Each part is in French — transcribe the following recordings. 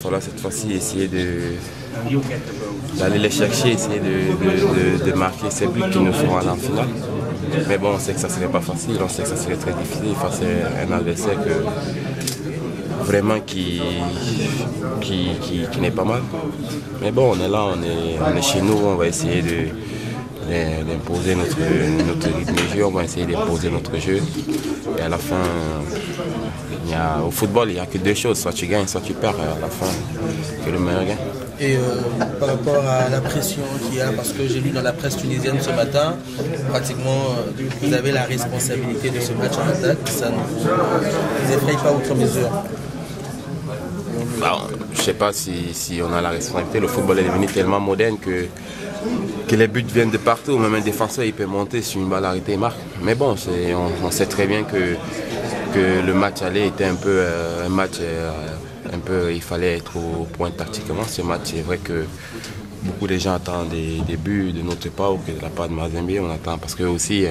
Voilà, cette fois-ci, essayer d'aller les chercher, essayer de marquer ces buts qui nous feront aller en finale. Mais bon, on sait que ça ne serait pas facile, on sait que ça serait très difficile face à un adversaire vraiment qui n'est pas mal. Mais bon, on est là, on est chez nous, on va essayer d'imposer notre rythme de jeu, on va essayer d'imposer notre jeu. Et à la fin, au football, il n'y a que deux choses, soit tu gagnes, soit tu perds. À la fin, que le meilleur gagne. Et par rapport à la pression qu'il y a, parce que j'ai lu dans la presse tunisienne ce matin, pratiquement vous avez la responsabilité de ce match en attaque, ça ne vous effraie pas outre mesure. Je ne sais pas si on a la responsabilité. Le football est devenu tellement moderne que les buts viennent de partout. Même un défenseur il peut monter sur une balle arrêtée et marque. Mais bon, on sait très bien que le match aller était un peu un match il fallait être au point tactiquement. Ce match, c'est vrai que beaucoup de gens attendent des buts de notre part ou que de la part de Mazembe. On attend parce que aussi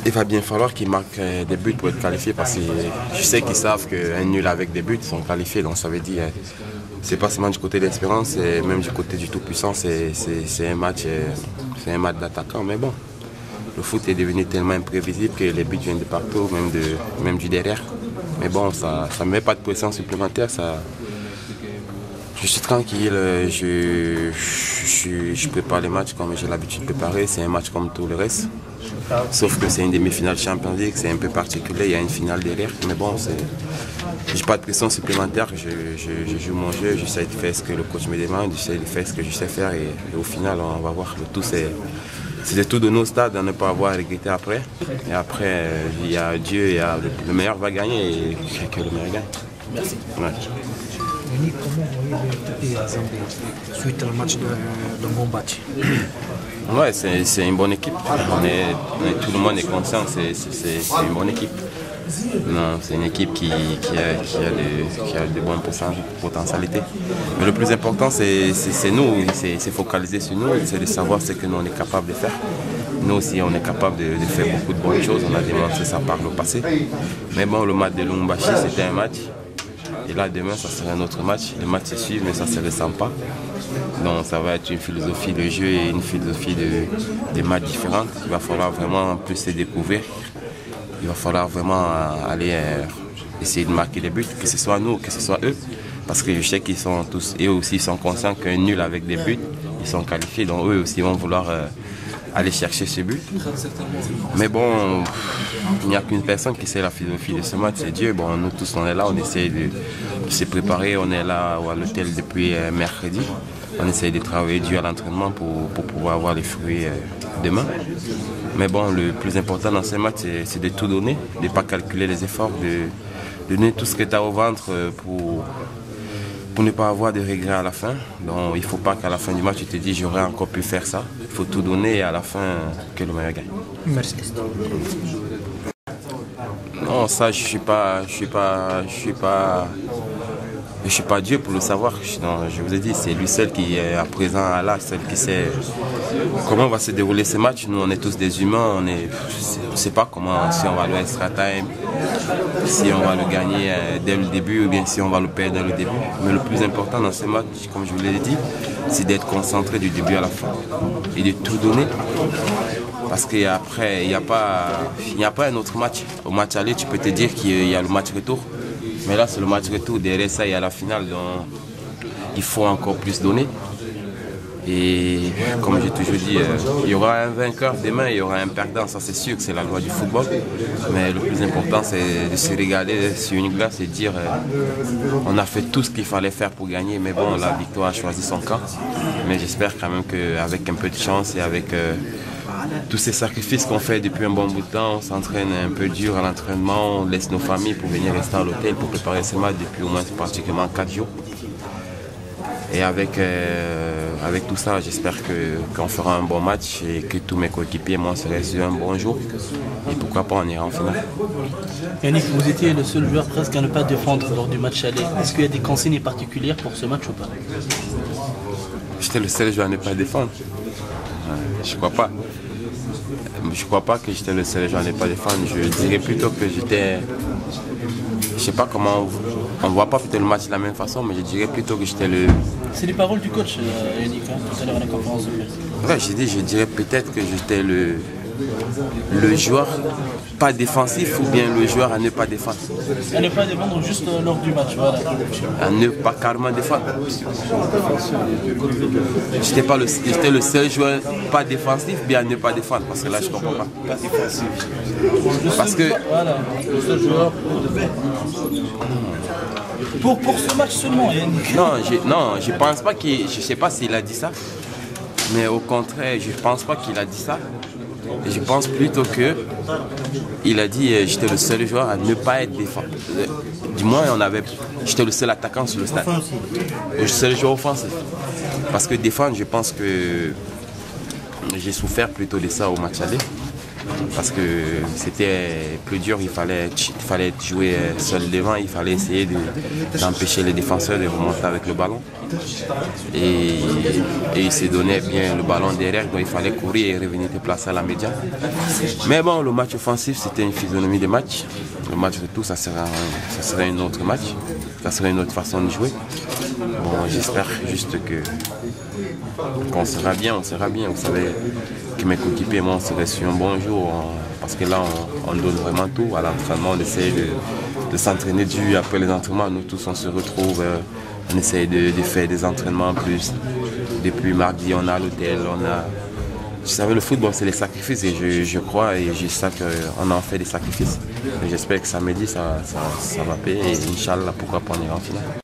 il va bien falloir qu'ils marquent des buts pour être qualifiés, parce que je sais qu'ils savent qu'un nul avec des buts sont qualifiés. Donc ça veut dire c'est pas seulement du côté de l'espérance, c'est même du côté du tout-puissant. C'est un match d'attaquant. Mais bon, le foot est devenu tellement imprévisible que les buts viennent de partout, même du derrière. Mais bon, ça ne met pas de pression supplémentaire. Je suis tranquille, je prépare les matchs comme j'ai l'habitude de préparer. C'est un match comme tout le reste. Sauf que c'est une demi-finale Champions League, c'est un peu particulier, il y a une finale derrière. Mais bon, je n'ai pas de pression supplémentaire, je joue mon jeu, j'essaie de faire ce que le coach me demande, j'essaie de faire ce que je sais faire et au final, on va voir. Le tout, c'est de tout donner au stade, de ne pas avoir à regretter après. Et après, il y a Dieu, le meilleur va gagner et que le meilleur gagne. Merci. Ouais. Denis, comment voyez le Zambie suite au match de Mombati? Ouais, c'est une bonne équipe. Tout le monde est conscient que c'est une bonne équipe. Non, c'est une équipe qui a de bonnes potentialités. Mais le plus important, c'est nous, c'est focaliser sur nous, c'est de savoir ce que nous on est capable de faire. Nous aussi, on est capable de faire beaucoup de bonnes choses, on a démontré ça par le passé. Mais bon, le match de Lubumbashi, c'était un match. Et là, demain, ça sera un autre match. Le match se suit, mais ça ne se ressent pas. Donc, ça va être une philosophie de jeu et une philosophie de matchs différentes. Il va falloir vraiment plus se découvrir. Il va falloir vraiment aller essayer de marquer des buts, que ce soit nous, que ce soit eux. Parce que je sais qu'ils sont tous, eux aussi, ils sont conscients qu'un nul avec des buts, ils sont qualifiés. Donc, eux aussi vont vouloir aller chercher ce but. Mais bon, il n'y a qu'une personne qui sait la philosophie de ce match, c'est Dieu. Bon, nous tous, on est là, on essaie de se préparer. On est là à l'hôtel depuis mercredi. On essaie de travailler dur à l'entraînement pour pouvoir avoir les fruits demain. Mais bon, le plus important dans ce match, c'est de tout donner, de ne pas calculer les efforts, de donner tout ce que tu as au ventre pour ne pas avoir de regrets à la fin. Donc il ne faut pas qu'à la fin du match tu te dis j'aurais encore pu faire ça. Il faut tout donner et à la fin que le meilleur gagne. Merci. Non, ça je suis pas Dieu pour le savoir. Non, je vous ai dit, c'est lui seul qui est à présent à là, seul qui sait comment va se dérouler ce match. Nous on est tous des humains, on ne sait pas comment, si on va le extra time, si on va le gagner dès le début ou bien si on va le perdre dès le début. Mais le plus important dans ce match, comme je vous l'ai dit, c'est d'être concentré du début à la fin et de tout donner. Parce qu'après, il n'y a pas un autre match. Au match aller, tu peux te dire qu'il y a le match retour. Mais là, c'est le match retour. Derrière ça, il y a la finale. Donc, il faut encore plus donner. Et comme j'ai toujours dit, il y aura un vainqueur demain, il y aura un perdant. Ça, c'est sûr que c'est la loi du football. Mais le plus important, c'est de se regarder sur une glace et dire on a fait tout ce qu'il fallait faire pour gagner. Mais bon, la victoire a choisi son camp. Mais j'espère quand même qu'avec un peu de chance et avec tous ces sacrifices qu'on fait depuis un bon bout de temps, on s'entraîne un peu dur à l'entraînement, on laisse nos familles pour venir rester à l'hôtel pour préparer ce match depuis au moins pratiquement 4 jours. Et avec tout ça, j'espère qu'on fera un bon match et que tous mes coéquipiers, moi, seraient sur un bon jour. Et pourquoi pas, on ira en finale. Yannick, vous étiez le seul joueur presque à ne pas défendre lors du match aller. Est-ce qu'il y a des consignes particulières pour ce match ou pas? J'étais le seul joueur à ne pas défendre. Je crois pas. Je crois pas que j'étais le seul joueur à ne pas défendre. Je dirais plutôt que j'étais sais pas comment on voit pas peut-être le match de la même façon, mais je dirais plutôt que j'étais le. C'est les paroles du coach, Yannick, tout à l'heure à la conférence de presse. Ouais, je dirais peut-être que j'étais le joueur pas défensif ou bien le joueur à ne pas défendre. À ne pas défendre juste lors du match, voilà. À ne pas carrément défendre. J'étais le seul joueur pas défensif, bien à ne pas défendre, parce que là je comprends pas. Pas défensif. Parce que voilà, le seul joueur pour ce match seulement, Yannick. Non, je pense pas je sais pas s'il a dit ça, mais au contraire, je pense pas qu'il a dit ça. Je pense plutôt que il a dit j'étais le seul joueur à ne pas être défensif. Du moins, j'étais le seul attaquant sur le stade. Le seul joueur offensif. Parce que défendre, je pense que j'ai souffert plutôt de ça au match aller. Parce que c'était plus dur, il fallait jouer seul devant, il fallait essayer d'empêcher les défenseurs de remonter avec le ballon. Et il s'est donné bien le ballon derrière, donc il fallait courir et revenir te placer à la médiane. Mais bon, le match offensif, c'était une physionomie de match. Le match retour, ça sera un autre match, ça sera une autre façon de jouer. Bon, j'espère juste qu'on sera bien, Vous savez que mes coéquipiers et moi, on serait sur un bon jour, parce que là, on donne vraiment tout. À l'entraînement, on essaie de s'entraîner dur. Après les entraînements, nous tous, on se retrouve, on essaie de faire des entraînements plus. Depuis mardi, on est à l'hôtel, Vous savez, le football, c'est les sacrifices, et je crois et je sais qu'on en fait des sacrifices. J'espère que samedi, ça va payer, et Inch'Allah, pourquoi pas on ira en finale.